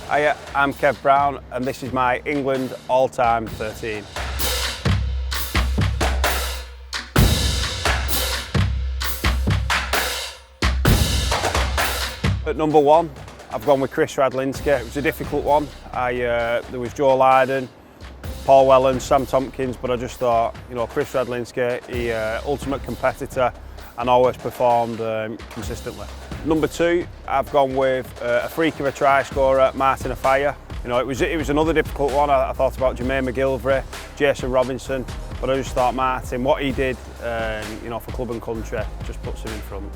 Hiya, I'm Kev Brown and this is my England all-time 13. At number 1, I've gone with Chris Radlinski. It was a difficult one. There was Joe Lydon, Paul Whelan, Sam Tompkins, but I just thought, Chris Radlinski, he ultimate competitor and always performed consistently. Number 2, I've gone with a freak of a try scorer, Martin Afaya. It was another difficult one. I thought about Jermaine McGilvray, Jason Robinson, but I just thought Martin, what he did, for club and country, just puts him in front.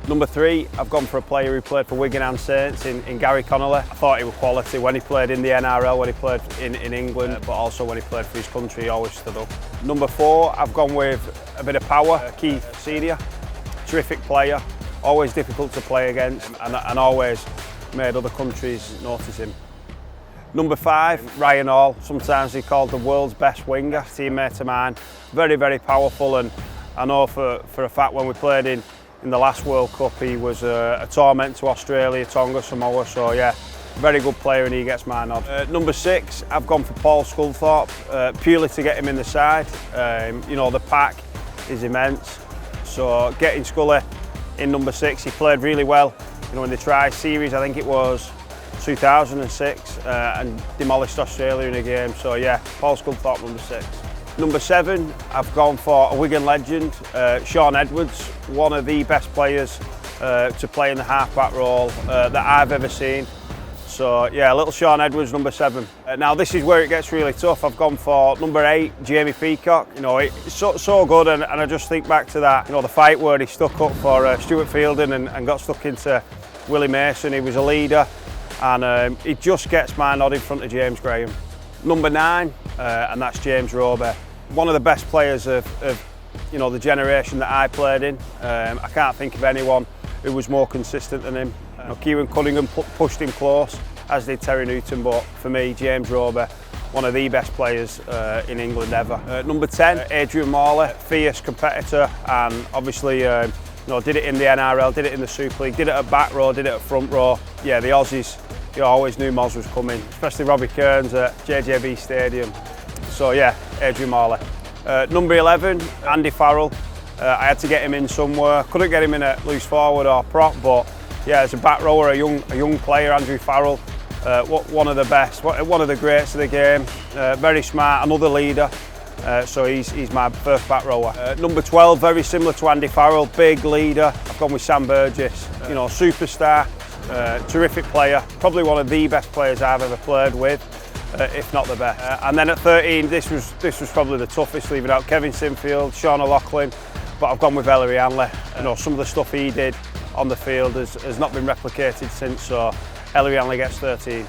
Number 3, I've gone for a player who played for Wigan and Saints in Gary Connolly. I thought he was quality when he played in the NRL, when he played in England, but also when he played for his country, he always stood up. Number 4, I've gone with a bit of power, Keith Senior. Terrific player, always difficult to play against and always made other countries notice him. Number 5, Ryan Hall, sometimes he's called the world's best winger, teammate of mine, very, very powerful, and I know for a fact when we played in the last World Cup he was a torment to Australia, Tonga, Samoa, so yeah, very good player and he gets my nod. Number 6, I've gone for Paul Sculthorpe, purely to get him in the side. The pack is immense, so getting Scully in number 6, he played really well in the try series, I think it was 2006, and demolished Australia in a game, so yeah, Paul Sculthorpe number 6. Number 7, I've gone for a Wigan legend, Shaun Edwards, one of the best players to play in the half-back role that I've ever seen. So yeah, little Shaun Edwards, number 7. Now this is where it gets really tough. I've gone for number 8, Jamie Peacock. It's so good, and I just think back to that, the fight where he stuck up for Stuart Fielding and got stuck into Willie Mason. He was a leader, and he just gets my nod in front of James Graham. Number 9, and that's James Roby. One of the best players of the generation that I played in. I can't think of anyone who was more consistent than him. Kieran Cunningham pushed him close, as did Terry Newton, but for me, James Roby, one of the best players in England ever. Number 10, Adrian Marler, fierce competitor, and obviously did it in the NRL, did it in the Super League, did it at back row, did it at front row. Yeah, the Aussies, always knew Moz was coming, especially Robbie Kearns at JJB Stadium. So yeah, Adrian Marler. Number 11, Andy Farrell. I had to get him in somewhere. Couldn't get him in at loose forward or prop, but yeah, as a back rower, a young player, Andrew Farrell, one of the best, one of the greats of the game. Very smart, another leader. So he's my first back rower. Number 12, very similar to Andy Farrell, big leader. I've gone with Sam Burgess, superstar, terrific player, probably one of the best players I've ever played with, if not the best. And then at 13, this was probably the toughest, leaving out Kevin Sinfield, Sean O'Loughlin, but I've gone with Ellery Hanley. Some of the stuff he did on the field has not been replicated since, so Ellery Hanley gets 13.